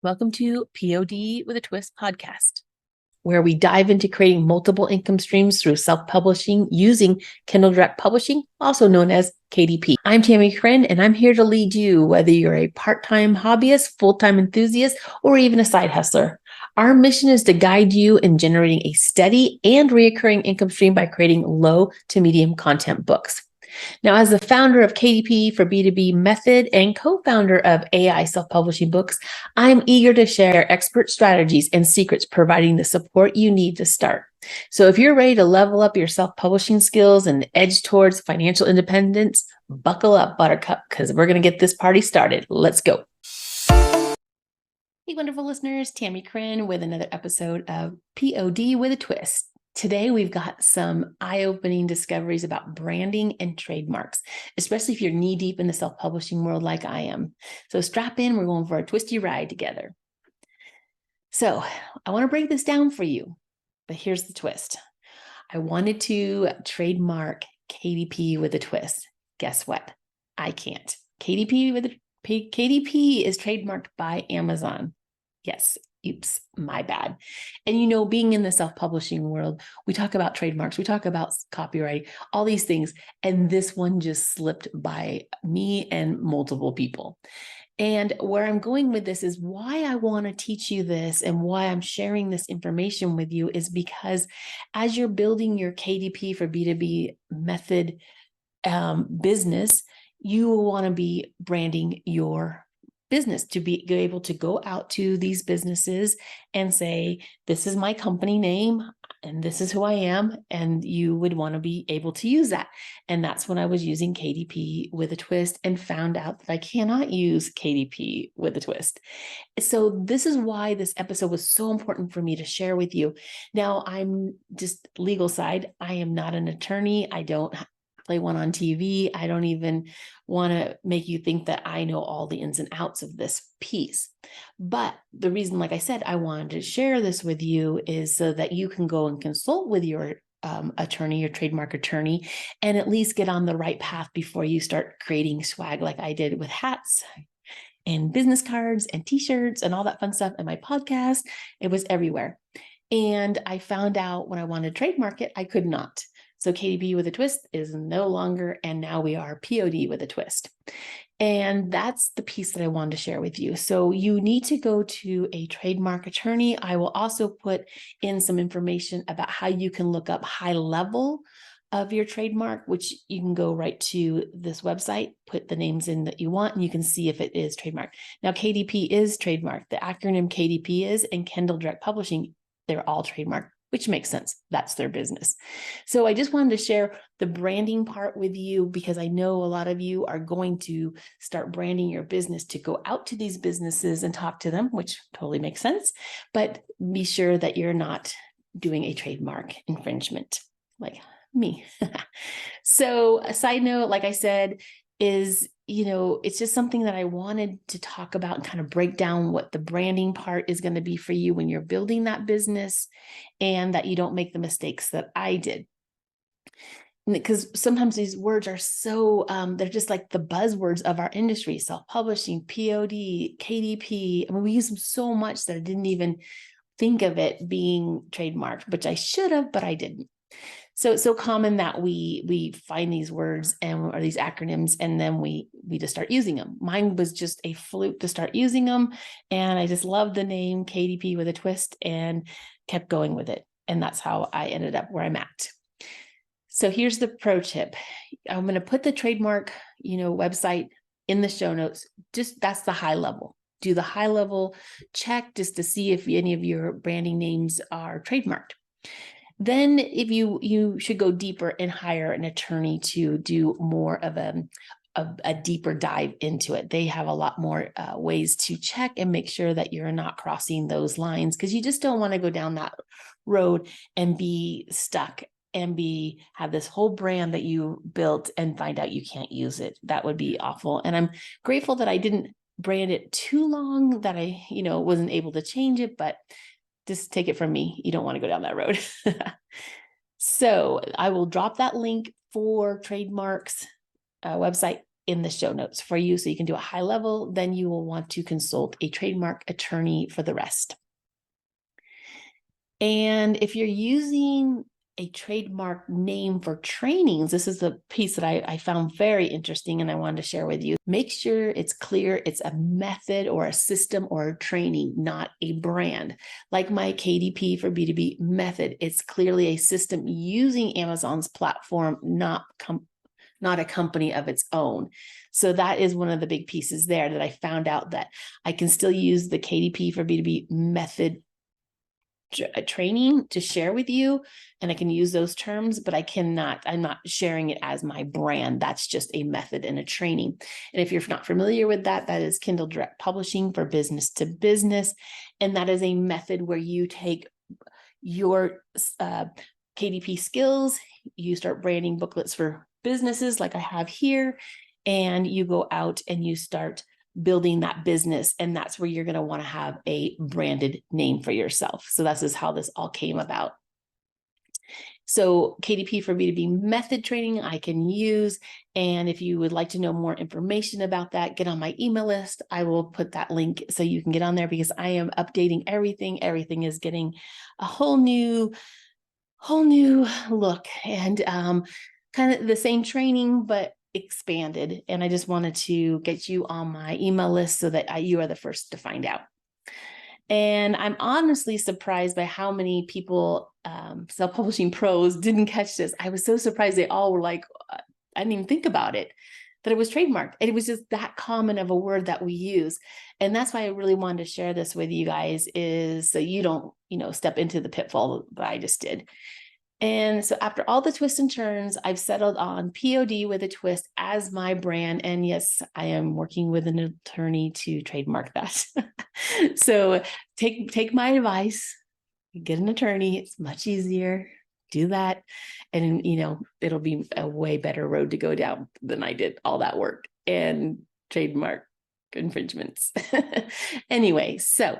Welcome to POD with a Twist podcast, where we dive into creating multiple income streams through self-publishing using Kindle Direct Publishing, also known as KDP. I'm Tammie Chrin, and I'm here to lead you, whether you're a part-time hobbyist, full-time enthusiast, or even a side hustler. Our mission is to guide you in generating a steady and recurring income stream by creating low to medium content books. Now, as the founder of KDP for B2B Method and co-founder of AI Self-Publishing Books, I'm eager to share expert strategies and secrets, providing the support you need to start. So if you're ready to level up your self-publishing skills and edge towards financial independence, buckle up, Buttercup, because we're going to get this party started. Let's go. Hey, wonderful listeners, Tammie Chrin with another episode of POD with a Twist. Today, we've got some eye-opening discoveries about branding and trademarks, especially if you're knee-deep in the self-publishing world like I am. So strap in, we're going for a twisty ride together. So I want to break this down for you, but here's the twist. I wanted to trademark KDP with a twist. Guess what? I can't. KDP is trademarked by Amazon. Yes. Oops, my bad. And being in the self-publishing world, we talk about trademarks, we talk about copyright, all these things. And this one just slipped by me and multiple people. And where I'm going with this is why I want to teach you this and why I'm sharing this information with you is because as you're building your KDP for B2B Method business, you will want to be branding your business to be able to go out to these businesses and say, this is my company name and this is who I am. And you would want to be able to use that. And that's when I was using KDP with a twist and found out that I cannot use KDP with a twist. So this is why this episode was so important for me to share with you. Now, I'm just legal side. I am not an attorney. I don't play one on TV. I don't even want to make you think that I know all the ins and outs of this piece. But the reason, like I said, I wanted to share this with you is so that you can go and consult with your attorney, your trademark attorney, and at least get on the right path before you start creating swag like I did with hats and business cards and t-shirts and all that fun stuff. And my podcast, it was everywhere. And I found out when I wanted to trademark it, I could not. So KDP with a twist is no longer, and now we are POD with a twist. And that's the piece that I wanted to share with you. So you need to go to a trademark attorney. I will also put in some information about how you can look up high level of your trademark, which you can go right to this website, put the names in that you want, and you can see if it is trademarked. Now, KDP is trademarked. The acronym KDP is, and Kindle Direct Publishing, they're all trademarked, which makes sense. That's their business. So I just wanted to share the branding part with you because I know a lot of you are going to start branding your business to go out to these businesses and talk to them, which totally makes sense. But be sure that you're not doing a trademark infringement like me. So a side note, like I said, is, it's just something that I wanted to talk about and kind of break down what the branding part is going to be for you when you're building that business and that you don't make the mistakes that I did. Because sometimes these words are so, they're just like the buzzwords of our industry, self-publishing, POD, KDP. I mean, we use them so much that I didn't even think of it being trademarked, which I should have, but I didn't. So it's so common that we find these words or these acronyms, and then we just start using them. Mine was just a fluke to start using them. And I just loved the name KDP with a twist and kept going with it. And that's how I ended up where I'm at. So here's the pro tip. I'm going to put the trademark, website in the show notes. Just that's the high level. Do the high level check just to see if any of your branding names are trademarked. Then if you should go deeper and hire an attorney to do more of a deeper dive into it. They have a lot more ways to check and make sure that you're not crossing those lines, because you just don't want to go down that road and be stuck and have this whole brand that you built and find out you can't use it. That would be awful. And I'm grateful that I didn't brand it too long, that I wasn't able to change it, but just take it from me. You don't want to go down that road. So I will drop that link for trademarks website in the show notes for you so you can do a high level. Then you will want to consult a trademark attorney for the rest. And if you're using a trademark name for trainings, this is the piece that I found very interesting and I wanted to share with you. Make sure it's clear it's a method or a system or a training, not a brand. Like my KDP for B2B Method, it's clearly a system using Amazon's platform, not a company of its own. So that is one of the big pieces there that I found out, that I can still use the KDP for B2B Method training to share with you, and I can use those terms, but I'm not sharing it as my brand. That's just a method and a training. And if you're not familiar with that, that is Kindle Direct Publishing for business to business. And that is a method where you take your KDP skills, you start branding booklets for businesses like I have here, and you go out and you start building that business. And that's where you're going to want to have a branded name for yourself. So this is how this all came about. So KDP for B2B Method training I can use. And if you would like to know more information about that, get on my email list. I will put that link so you can get on there, because I am updating everything. Everything is getting a whole new look, and kind of the same training, but expanded. And I just wanted to get you on my email list so that you are the first to find out. And I'm honestly surprised by how many people, self-publishing pros, didn't catch this. I was so surprised. They all were like, I didn't even think about it, that it was trademarked. And it was just that common of a word that we use. And that's why I really wanted to share this with you guys, is so you don't, step into the pitfall that I just did. And so after all the twists and turns, I've settled on POD with a twist as my brand. And yes, I am working with an attorney to trademark that. So take my advice, get an attorney. It's much easier. Do that. And, it'll be a way better road to go down than I did all that work and trademark infringements. Anyway, so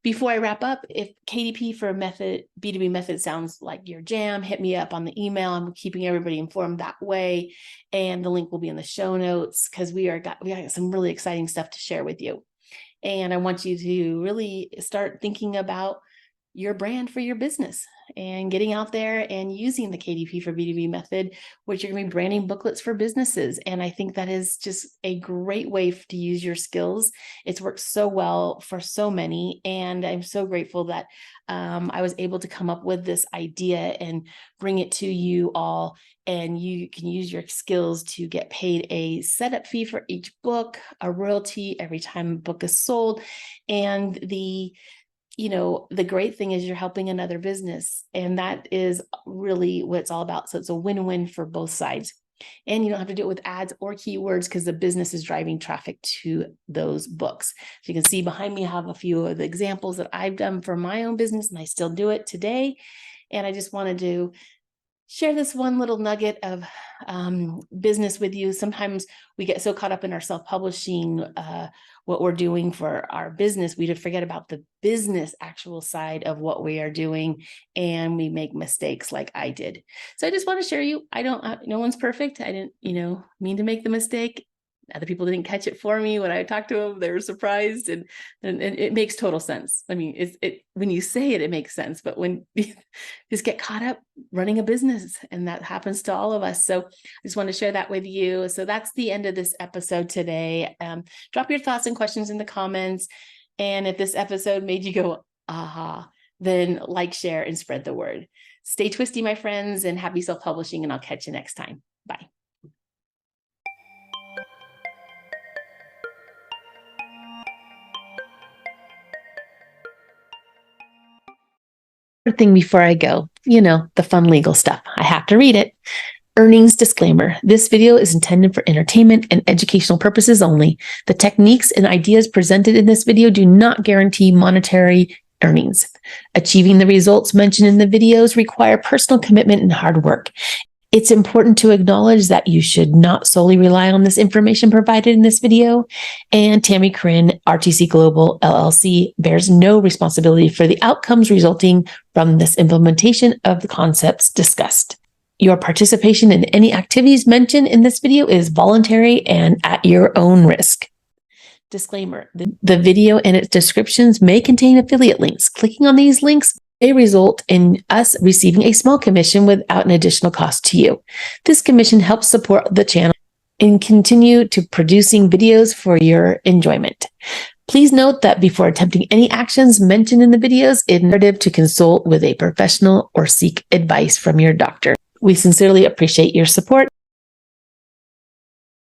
before I wrap up, if KDP for B2B Method sounds like your jam, hit me up on the email. I'm keeping everybody informed that way. And the link will be in the show notes, because we got some really exciting stuff to share with you. And I want you to really start thinking about your brand for your business and getting out there and using the KDP for B2B Method, which you're going to be branding booklets for businesses. And I think that is just a great way to use your skills. It's worked so well for so many. And I'm so grateful that I was able to come up with this idea and bring it to you all. And you can use your skills to get paid a setup fee for each book, a royalty every time a book is sold. And the great thing is you're helping another business, and that is really what it's all about. So it's a win-win for both sides. And you don't have to do it with ads or keywords, because the business is driving traffic to those books. So you can see behind me, I have a few of the examples that I've done for my own business, and I still do it today. And I just wanted to share this one little nugget of business with you. Sometimes we get so caught up in our self-publishing, what we're doing for our business, we forget about the business actual side of what we are doing, and we make mistakes like I did. So I just want to share you. No one's perfect. I didn't, mean to make the mistake. Other people didn't catch it for me. When I talked to them, they were surprised, and it makes total sense. I mean, when you say it, it makes sense. But when you just get caught up running a business, and that happens to all of us. So I just want to share that with you. So that's the end of this episode today. Drop your thoughts and questions in the comments. And if this episode made you go, aha, then like, share, and spread the word. Stay twisty, my friends, and happy self-publishing, and I'll catch you next time. Bye. Thing before I go, the fun legal stuff. I have to read it. Earnings disclaimer. This video is intended for entertainment and educational purposes only. The techniques and ideas presented in this video do not guarantee monetary earnings. Achieving the results mentioned in the videos require personal commitment and hard work. It's important to acknowledge that you should not solely rely on this information provided in this video, and Tammie Chrin, RTC Global LLC, bears no responsibility for the outcomes resulting from this implementation of the concepts discussed. Your participation in any activities mentioned in this video is voluntary and at your own risk. Disclaimer, the video and its descriptions may contain affiliate links. Clicking on these links may result in us receiving a small commission without an additional cost to you. This commission helps support the channel and continue to producing videos for your enjoyment. Please note that before attempting any actions mentioned in the videos, it's imperative to consult with a professional or seek advice from your doctor. We sincerely appreciate your support.